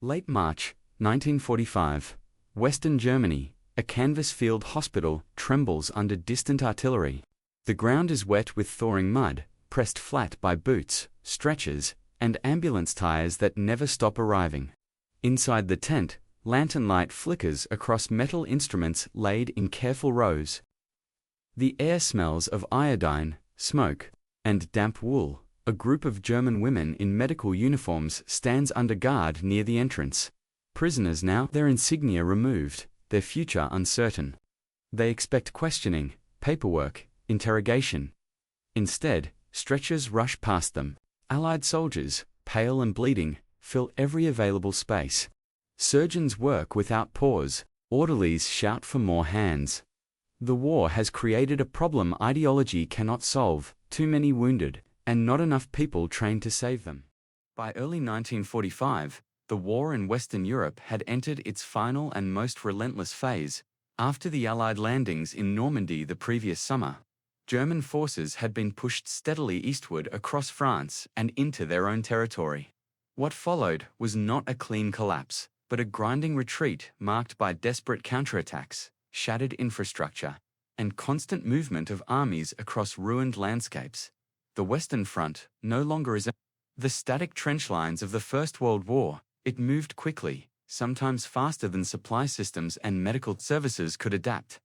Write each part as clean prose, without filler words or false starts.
Late March 1945. Western Germany. A canvas field hospital trembles under distant artillery. The ground is wet with thawing mud, pressed flat by boots, stretchers, and ambulance tires that never stop arriving. Inside the tent, lantern light flickers across metal instruments laid in careful rows. The air smells of iodine, smoke, and damp wool. A group of German women in medical uniforms stands under guard near the entrance. Prisoners now, their insignia removed, their future uncertain. They expect questioning, paperwork, interrogation. Instead, stretchers rush past them. Allied soldiers, pale and bleeding, fill every available space. Surgeons work without pause. Orderlies shout for more hands. The war has created a problem ideology cannot solve: too many wounded, and not enough people trained to save them. By early 1945, the war in Western Europe had entered its final and most relentless phase. After the Allied landings in Normandy the previous summer, German forces had been pushed steadily eastward across France and into their own territory. What followed was not a clean collapse, but a grinding retreat marked by desperate counterattacks, shattered infrastructure, and constant movement of armies across ruined landscapes. The Western Front no longer is the static trench lines of the First World War. It moved quickly, sometimes faster than supply systems and medical services could adapt.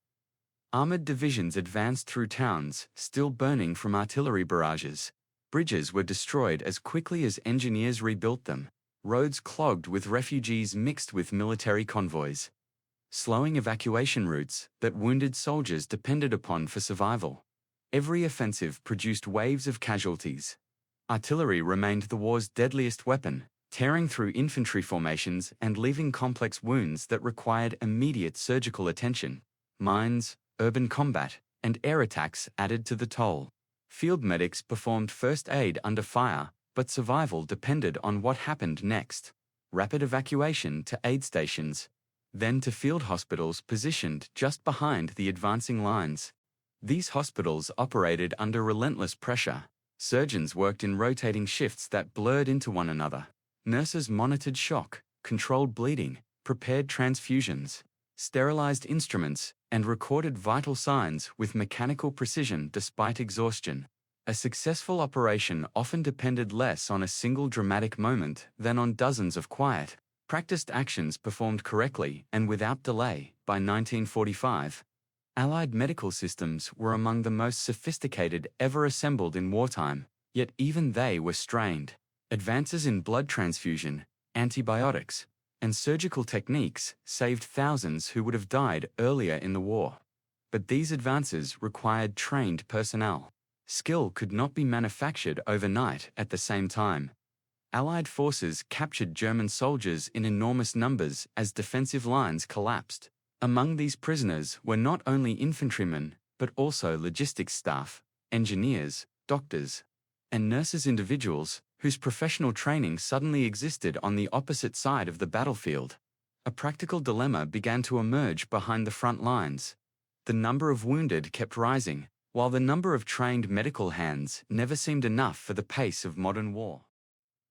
Armored divisions advanced through towns, still burning from artillery barrages. Bridges were destroyed as quickly as engineers rebuilt them. Roads clogged with refugees mixed with military convoys. Slowing evacuation routes that wounded soldiers depended upon for survival. Every offensive produced waves of casualties. Artillery remained the war's deadliest weapon, tearing through infantry formations and leaving complex wounds that required immediate surgical attention. Mines, urban combat, and air attacks added to the toll. Field medics performed first aid under fire, but survival depended on what happened next. Rapid evacuation to aid stations, then to field hospitals positioned just behind the advancing lines. These hospitals operated under relentless pressure. Surgeons worked in rotating shifts that blurred into one another. Nurses monitored shock, controlled bleeding, prepared transfusions, sterilized instruments, and recorded vital signs with mechanical precision despite exhaustion. A successful operation often depended less on a single dramatic moment than on dozens of quiet, practiced actions performed correctly and without delay. By 1945, Allied medical systems were among the most sophisticated ever assembled in wartime, yet even they were strained. Advances in blood transfusion, antibiotics, and surgical techniques saved thousands who would have died earlier in the war. But these advances required trained personnel. Skill could not be manufactured overnight. At the same time, Allied forces captured German soldiers in enormous numbers as defensive lines collapsed. Among these prisoners were not only infantrymen, but also logistics staff, engineers, doctors, and nurses, individuals whose professional training suddenly existed on the opposite side of the battlefield. A practical dilemma began to emerge behind the front lines. The number of wounded kept rising, while the number of trained medical hands never seemed enough for the pace of modern war.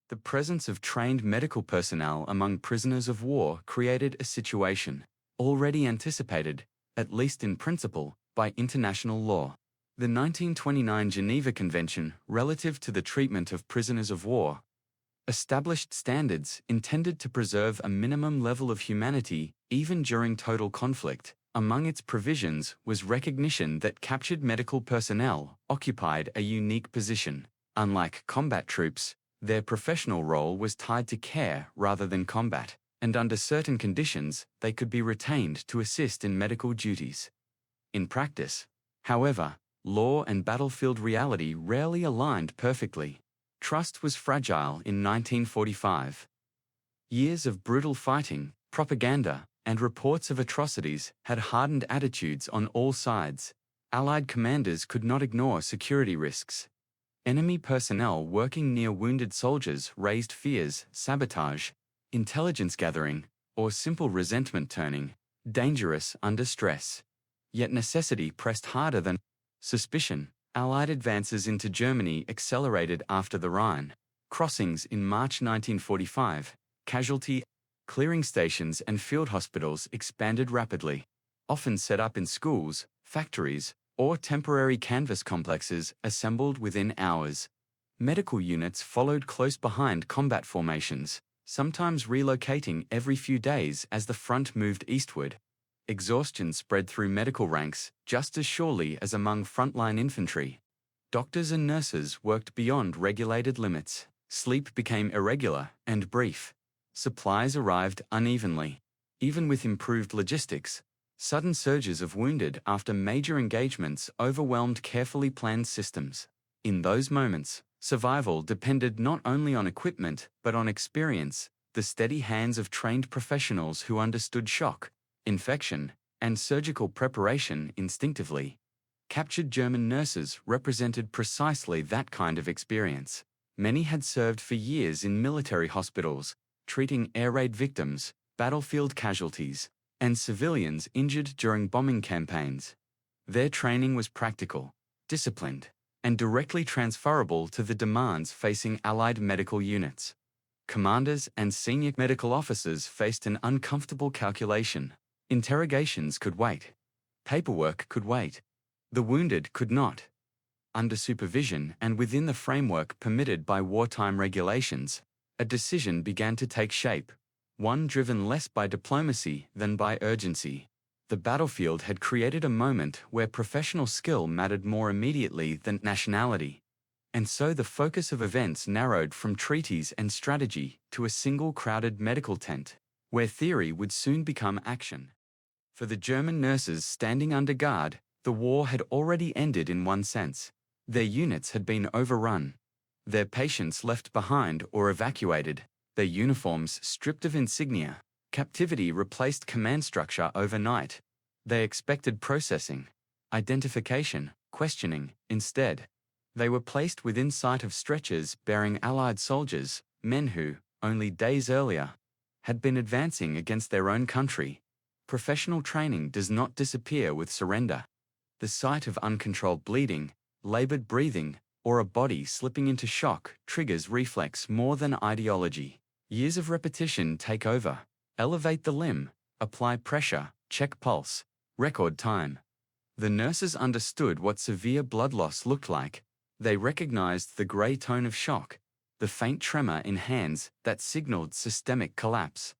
The presence of trained medical personnel among prisoners of war created a situation already anticipated, at least in principle, by international law. The 1929 Geneva Convention relative to the treatment of prisoners of war established standards intended to preserve a minimum level of humanity even during total conflict. Among its provisions was recognition that captured medical personnel occupied a unique position. Unlike combat troops, their professional role was tied to care rather than combat, and under certain conditions, they could be retained to assist in medical duties. In practice, however, law and battlefield reality rarely aligned perfectly. Trust was fragile in 1945. Years of brutal fighting, propaganda, and reports of atrocities had hardened attitudes on all sides. Allied commanders could not ignore security risks. Enemy personnel working near wounded soldiers raised fears: sabotage, intelligence gathering, or simple resentment turning dangerous under stress. Yet necessity pressed harder than suspicion. Allied advances into Germany accelerated after the Rhine crossings in March 1945. Casualty Clearing stations and field hospitals expanded rapidly, often set up in schools, factories, or temporary canvas complexes assembled within hours. Medical units followed close behind combat formations, sometimes relocating every few days as the front moved eastward. Exhaustion spread through medical ranks just as surely as among frontline infantry. Doctors and nurses worked beyond regulated limits. Sleep became irregular and brief. Supplies arrived unevenly. Even with improved logistics, sudden surges of wounded after major engagements overwhelmed carefully planned systems. In those moments, survival depended not only on equipment but on experience, the steady hands of trained professionals who understood shock, infection, and surgical preparation instinctively. Captured German nurses represented precisely that kind of experience. Many had served for years in military hospitals, treating air raid victims, battlefield casualties, and civilians injured during bombing campaigns. Their training was practical, disciplined, and directly transferable to the demands facing Allied medical units. Commanders and senior medical officers faced an uncomfortable calculation. Interrogations could wait. Paperwork could wait. The wounded could not. Under supervision and within the framework permitted by wartime regulations, a decision began to take shape, one driven less by diplomacy than by urgency. The battlefield had created a moment where professional skill mattered more immediately than nationality. And so the focus of events narrowed from treaties and strategy to a single crowded medical tent, where theory would soon become action. For the German nurses standing under guard, the war had already ended in one sense. Their units had been overrun, their patients left behind or evacuated, their uniforms stripped of insignia. Captivity replaced command structure overnight. They expected processing, identification, questioning, instead. They were placed within sight of stretchers bearing Allied soldiers, men who, only days earlier, had been advancing against their own country. Professional training does not disappear with surrender. The sight of uncontrolled bleeding, labored breathing, or a body slipping into shock triggers reflex more than ideology. Years of repetition take over. Elevate the limb, apply pressure, check pulse, record time. The nurses understood what severe blood loss looked like. They recognized the gray tone of shock, the faint tremor in hands that signaled systemic collapse.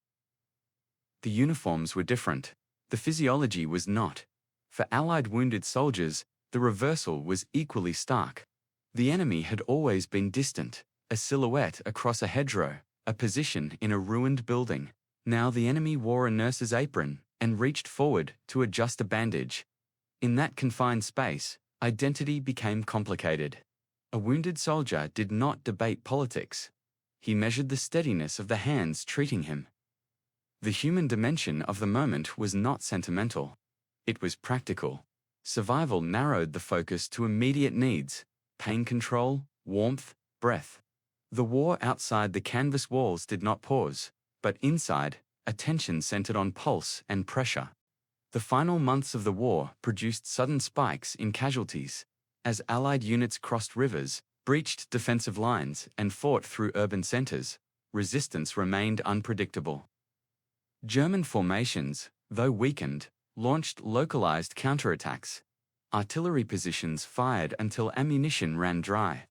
The uniforms were different. The physiology was not. For Allied wounded soldiers, the reversal was equally stark. The enemy had always been distant, a silhouette across a hedgerow, a position in a ruined building. Now the enemy wore a nurse's apron and reached forward to adjust a bandage. In that confined space, identity became complicated. A wounded soldier did not debate politics. He measured the steadiness of the hands treating him. The human dimension of the moment was not sentimental. It was practical. Survival narrowed the focus to immediate needs: pain control, warmth, breath. The war outside the canvas walls did not pause, but inside, attention centered on pulse and pressure. The final months of the war produced sudden spikes in casualties. As Allied units crossed rivers, breached defensive lines, and fought through urban centers, resistance remained unpredictable. German formations, though weakened, launched localized counterattacks. Artillery positions fired until ammunition ran dry.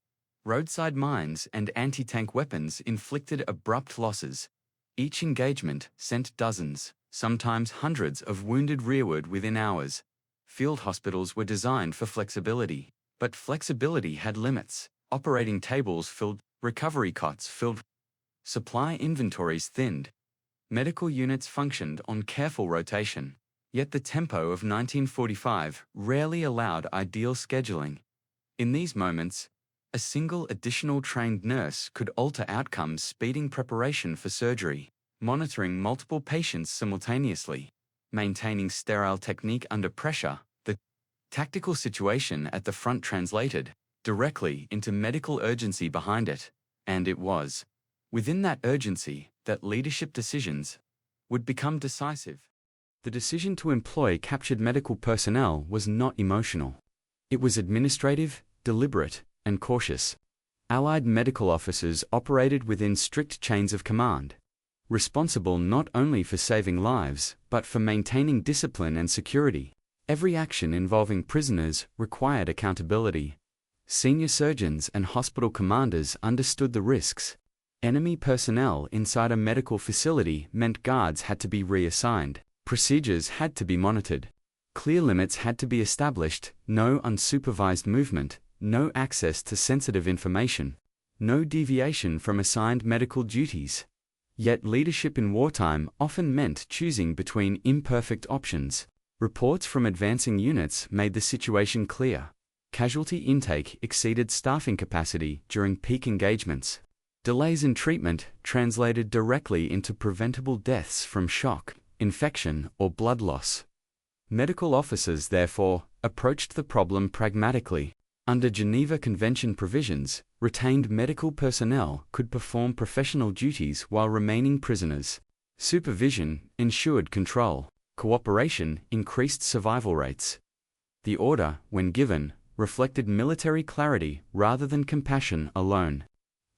Roadside mines and anti-tank weapons inflicted abrupt losses. Each engagement sent dozens, sometimes hundreds of wounded rearward within hours. Field hospitals were designed for flexibility, but flexibility had limits. Operating tables filled, recovery cots filled, supply inventories thinned. Medical units functioned on careful rotation. Yet the tempo of 1945 rarely allowed ideal scheduling. In these moments, a single additional trained nurse could alter outcomes, speeding preparation for surgery, monitoring multiple patients simultaneously, maintaining sterile technique under pressure. The tactical situation at the front translated directly into medical urgency behind it, and it was within that urgency that leadership decisions would become decisive. The decision to employ captured medical personnel was not emotional. It was administrative, deliberate, and cautious. Allied medical officers operated within strict chains of command. responsible not only for saving lives, but for maintaining discipline and security. Every action involving prisoners required accountability. Senior surgeons and hospital commanders understood the risks. Enemy personnel inside a medical facility meant guards had to be reassigned. Procedures had to be monitored. Clear limits had to be established: no unsupervised movement, no access to sensitive information, no deviation from assigned medical duties. Yet leadership in wartime often meant choosing between imperfect options. Reports from advancing units made the situation clear. Casualty intake exceeded staffing capacity during peak engagements. Delays in treatment translated directly into preventable deaths from shock, infection, or blood loss. Medical officers, therefore, approached the problem pragmatically. Under Geneva Convention provisions, retained medical personnel could perform professional duties while remaining prisoners. Supervision ensured control. Cooperation increased survival rates. The order, when given, reflected military clarity rather than compassion alone.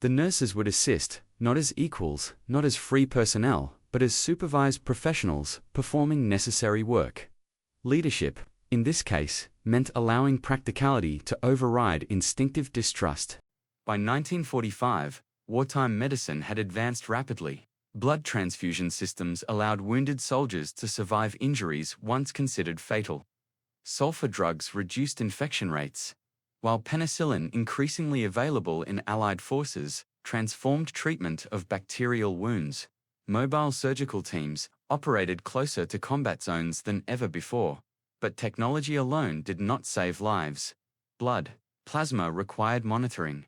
The nurses would assist, not as equals, not as free personnel, but as supervised professionals performing necessary work. Leadership, in this case, meant allowing practicality to override instinctive distrust. By 1945, wartime medicine had advanced rapidly. Blood transfusion systems allowed wounded soldiers to survive injuries once considered fatal. Sulfur drugs reduced infection rates, while penicillin, increasingly available in Allied forces, transformed treatment of bacterial wounds. Mobile surgical teams operated closer to combat zones than ever before. But technology alone did not save lives. Blood, plasma required monitoring.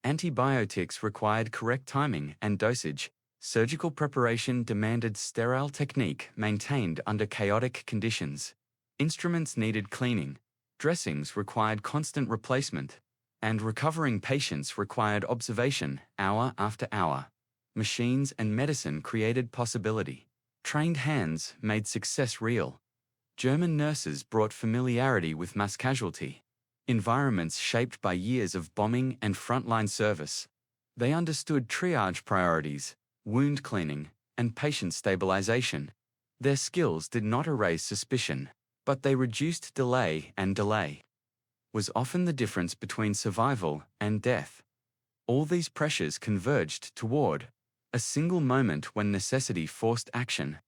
Antibiotics required correct timing and dosage. Surgical preparation demanded sterile technique maintained under chaotic conditions. Instruments needed cleaning. Dressings required constant replacement. And recovering patients required observation hour after hour. Machines and medicine created possibility. Trained hands made success real. German nurses brought familiarity with mass casualty. Environments shaped by years of bombing and frontline service. They understood triage priorities, wound cleaning, and patient stabilization. Their skills did not erase suspicion, but they reduced delay, and delay was often the difference between survival and death. All these pressures converged toward a single moment when necessity forced action,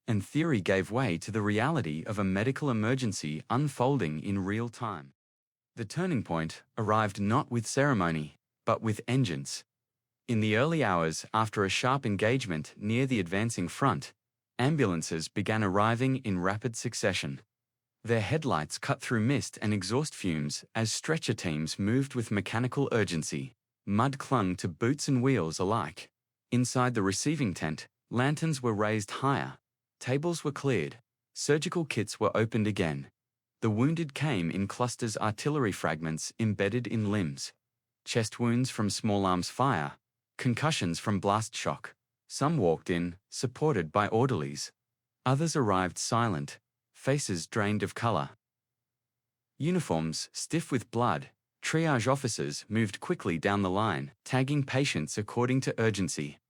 and theory gave way to the reality of a medical emergency unfolding in real time. The turning point arrived not with ceremony, but with engines. In the early hours after a sharp engagement near the advancing front, ambulances began arriving in rapid succession. Their headlights cut through mist and exhaust fumes as stretcher teams moved with mechanical urgency. Mud clung to boots and wheels alike. Inside the receiving tent, lanterns were raised higher. Tables were cleared. Surgical kits were opened again. The wounded came in clusters, artillery fragments embedded in limbs. Chest wounds from small arms fire. Concussions from blast shock. Some walked in, supported by orderlies. Others arrived silent, faces drained of color. Uniforms stiff with blood, triage officers moved quickly down the line, tagging patients according to urgency.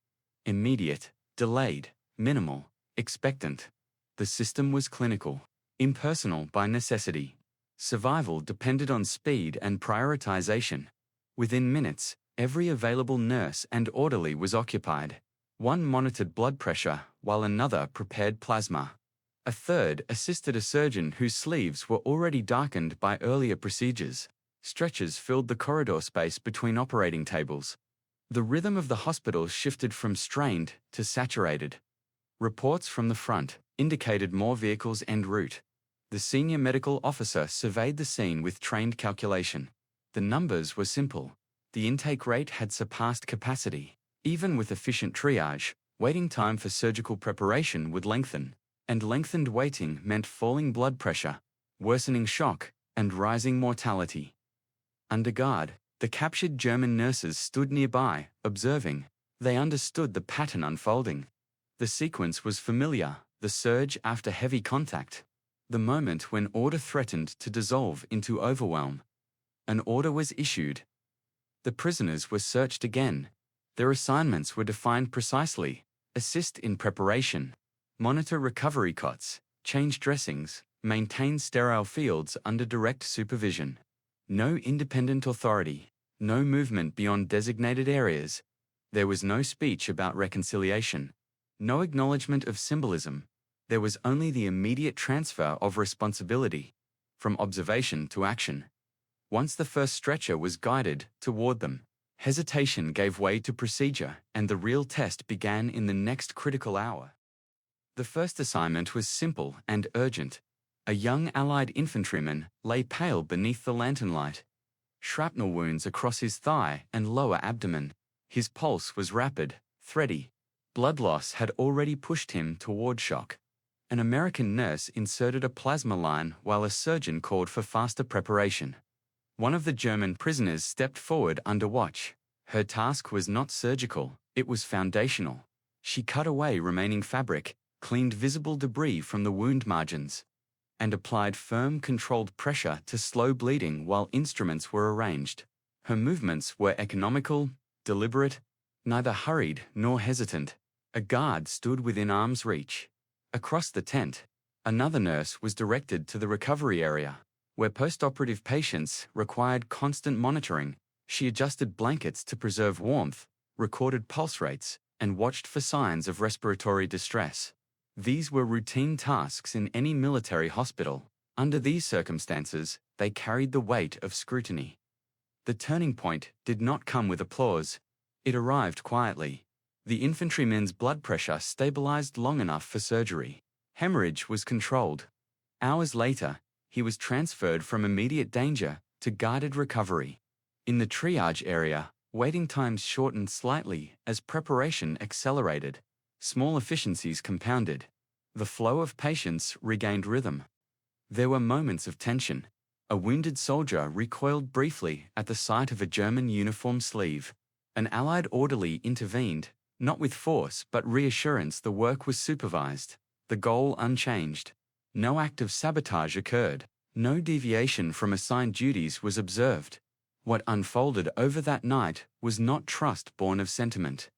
Immediate, delayed, minimal, expectant. The system was clinical, impersonal by necessity. Survival depended on speed and prioritization. Within minutes, every available nurse and orderly was occupied. One monitored blood pressure, while another prepared plasma. A third assisted a surgeon whose sleeves were already darkened by earlier procedures. Stretchers filled the corridor space between operating tables. The rhythm of the hospital shifted from strained to saturated. Reports from the front indicated more vehicles en route. The senior medical officer surveyed the scene with trained calculation. The numbers were simple. The intake rate had surpassed capacity. Even with efficient triage, waiting time for surgical preparation would lengthen. And lengthened waiting meant falling blood pressure, worsening shock, and rising mortality. Under guard, the captured German nurses stood nearby, observing. They understood the pattern unfolding. The sequence was familiar, the surge after heavy contact. The moment when order threatened to dissolve into overwhelm. An order was issued. The prisoners were searched again. Their assignments were defined precisely. assist in preparation, monitor recovery cots, change dressings, maintain sterile fields under direct supervision. No independent authority, no movement beyond designated areas. There was no speech about reconciliation, no acknowledgement of symbolism. There was only the immediate transfer of responsibility, from observation to action. Once the first stretcher was guided toward them, hesitation gave way to procedure, and the real test began in the next critical hour. The first assignment was simple and urgent. A young Allied infantryman lay pale beneath the lantern light. Shrapnel wounds across his thigh and lower abdomen. His pulse was rapid, thready. Blood loss had already pushed him toward shock. An American nurse inserted a plasma line while a surgeon called for faster preparation. One of the German prisoners stepped forward under watch. Her task was not surgical, it was foundational. She cut away remaining fabric, cleaned visible debris from the wound margins, and applied firm, controlled pressure to slow bleeding while instruments were arranged. Her movements were economical, deliberate, neither hurried nor hesitant. A guard stood within arm's reach. Across the tent, another nurse was directed to the recovery area, where post-operative patients required constant monitoring. She adjusted blankets to preserve warmth, recorded pulse rates, and watched for signs of respiratory distress. These were routine tasks in any military hospital. Under these circumstances, they carried the weight of scrutiny. The turning point did not come with applause. It arrived quietly. The infantryman's blood pressure stabilized long enough for surgery. Hemorrhage was controlled. Hours later, he was transferred from immediate danger to guided recovery. In the triage area, waiting times shortened slightly as preparation accelerated. Small efficiencies compounded. The flow of patients regained rhythm. There were moments of tension. A wounded soldier recoiled briefly at the sight of a German uniform sleeve. An Allied orderly intervened, not with force but reassurance. The work was supervised, the goal unchanged. No act of sabotage occurred. No deviation from assigned duties was observed. What unfolded over that night was not trust born of sentiment,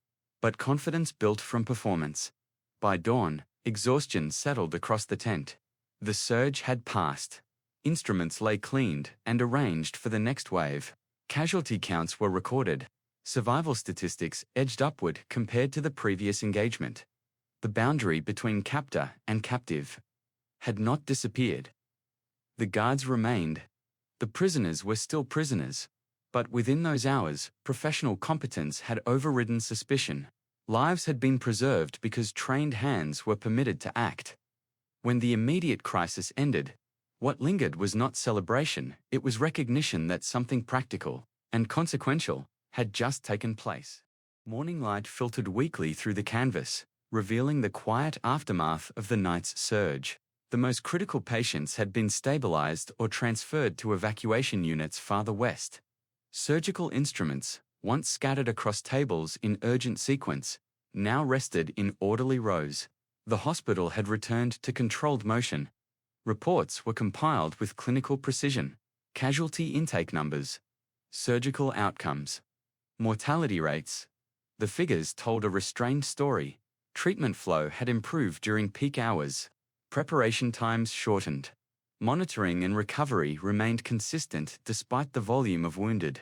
but confidence built from performance. By dawn, exhaustion settled across the tent. The surge had passed. Instruments lay cleaned and arranged for the next wave. Casualty counts were recorded. Survival statistics edged upward compared to the previous engagement. The boundary between captor and captive had not disappeared. The guards remained. The prisoners were still prisoners. But within those hours, professional competence had overridden suspicion. Lives had been preserved because trained hands were permitted to act. When the immediate crisis ended, what lingered was not celebration, it was recognition that something practical and consequential had just taken place. Morning light filtered weakly through the canvas, revealing the quiet aftermath of the night's surge. The most critical patients had been stabilized or transferred to evacuation units farther west. Surgical instruments, once scattered across tables in urgent sequence, now rested in orderly rows. The hospital had returned to controlled motion. Reports were compiled with clinical precision. Casualty intake numbers, surgical outcomes, mortality rates. The figures told a restrained story. Treatment flow had improved during peak hours. Preparation times shortened. Monitoring and recovery remained consistent despite the volume of wounded.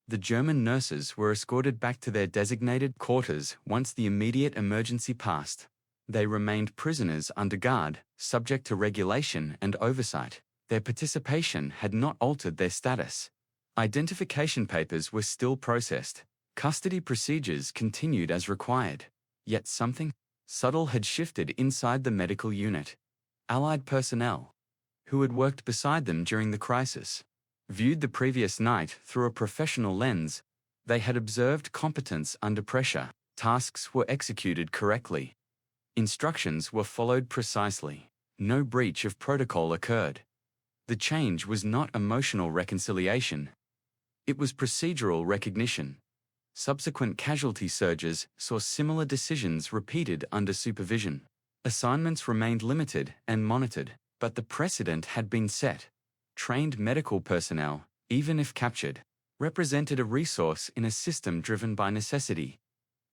The German nurses were escorted back to their designated quarters once the immediate emergency passed. They remained prisoners under guard, subject to regulation and oversight. Their participation had not altered their status. Identification papers were still processed. Custody procedures continued as required. Yet something subtle had shifted inside the medical unit. Allied personnel, who had worked beside them during the crisis, viewed the previous night through a professional lens. They had observed competence under pressure. Tasks were executed correctly. Instructions were followed precisely. No breach of protocol occurred. The change was not emotional reconciliation. It was procedural recognition. Subsequent casualty surges saw similar decisions repeated under supervision. Assignments remained limited and monitored, but the precedent had been set. Trained medical personnel, even if captured, represented a resource in a system driven by necessity.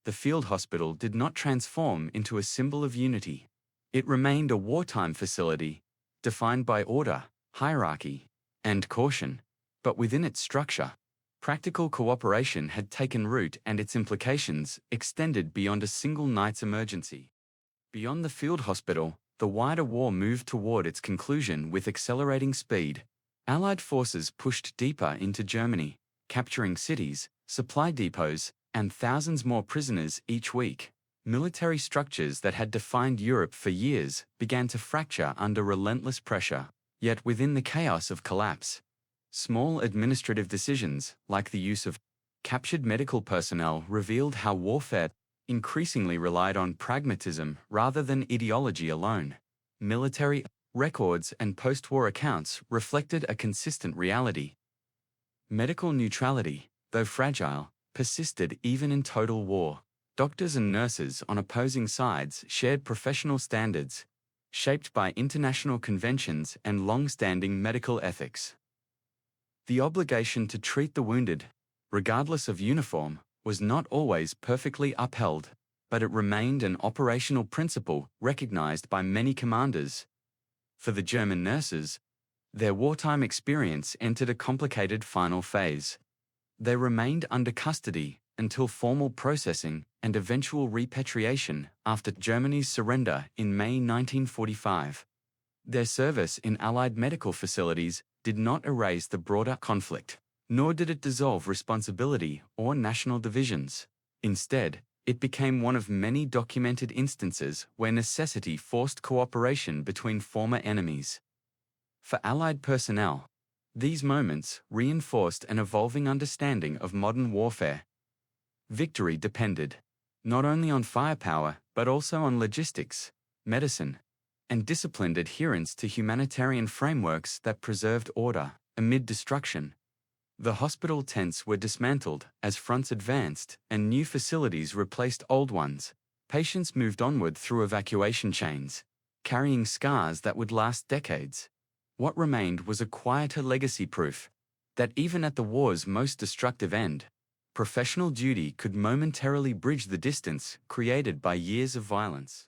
the field hospital did not transform into a symbol of unity. It remained a wartime facility, defined by order, hierarchy, and caution. But within its structure, practical cooperation had taken root and its implications extended beyond a single night's emergency. Beyond the field hospital, the wider war moved toward its conclusion with accelerating speed. Allied forces pushed deeper into Germany, capturing cities, supply depots, and thousands more prisoners each week. Military structures that had defined Europe for years began to fracture under relentless pressure. Yet within the chaos of collapse, small administrative decisions, like the use of captured medical personnel, revealed how warfare increasingly relied on pragmatism rather than ideology alone. Military records and post-war accounts reflected a consistent reality. Medical neutrality, though fragile, persisted even in total war. Doctors and nurses on opposing sides shared professional standards, shaped by international conventions and long-standing medical ethics. The obligation to treat the wounded, regardless of uniform, was not always perfectly upheld, but it remained an operational principle recognized by many commanders. For the German nurses, their wartime experience entered a complicated final phase. They remained under custody until formal processing and eventual repatriation after Germany's surrender in May 1945. Their service in Allied medical facilities did not erase the broader conflict, nor did it dissolve responsibility or national divisions. Instead, it became one of many documented instances where necessity forced cooperation between former enemies. For Allied personnel, these moments reinforced an evolving understanding of modern warfare. Victory depended not only on firepower but also on logistics, medicine, and disciplined adherence to humanitarian frameworks that preserved order amid destruction. The hospital tents were dismantled as fronts advanced and new facilities replaced old ones. Patients moved onward through evacuation chains, carrying scars that would last decades. What remained was a quieter legacy, proof that even at the war's most destructive end, professional duty could momentarily bridge the distance created by years of violence.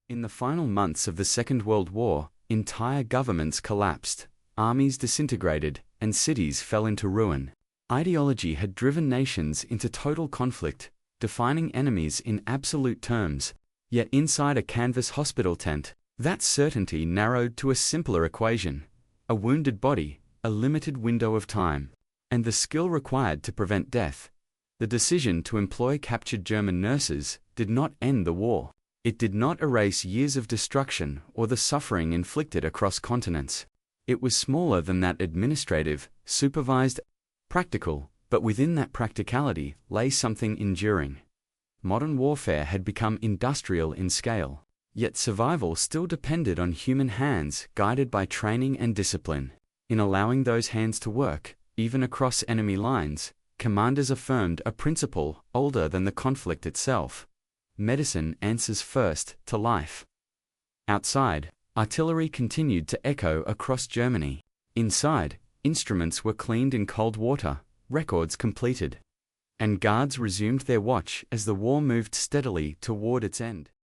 In the final months of the Second World War, entire governments collapsed, armies disintegrated, and cities fell into ruin. Ideology had driven nations into total conflict, defining enemies in absolute terms. Yet inside a canvas hospital tent, that certainty narrowed to a simpler equation: a wounded body, a limited window of time, and the skill required to prevent death. The decision to employ captured German nurses did not end the war. It did not erase years of destruction or the suffering inflicted across continents. It was smaller than that: administrative, supervised, practical, but within that practicality lay something enduring. Modern warfare had become industrial in scale, yet survival still depended on human hands guided by training and discipline. In allowing those hands to work, even across enemy lines, commanders affirmed a principle older than the conflict itself: medicine answers first to life. Outside, artillery continued to echo across Germany. Inside, instruments were cleaned in cold water, records completed, and guards resumed their watch as the war moved steadily toward its end.